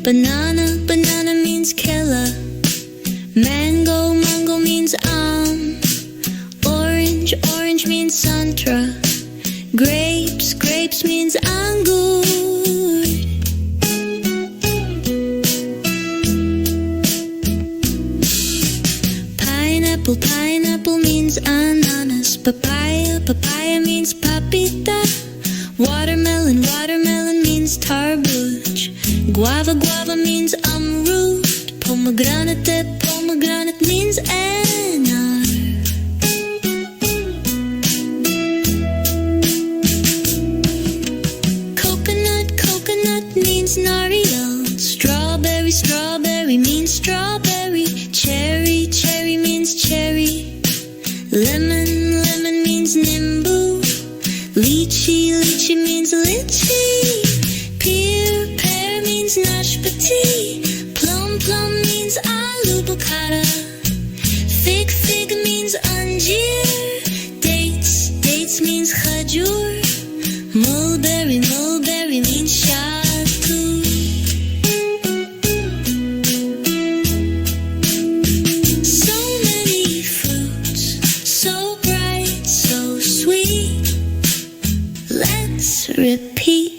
Banana means killer. Mango means Orange means Santra. Grapes means angur. Pineapple means ananas. Papaya means papita. Watermelon means tarbuj. Guava means amrut. Pomegranate means anar. Coconut means nariyal. Strawberry means strawberry. Cherry means cherry. Lemon means nimbu. Lychee means lychee. Pear means nashpati. Plum means aloo bukhara. Fig means anjeer. Dates means khajur. Mulberry means shatu. So many fruits, so bright, so sweet. Let's repeat.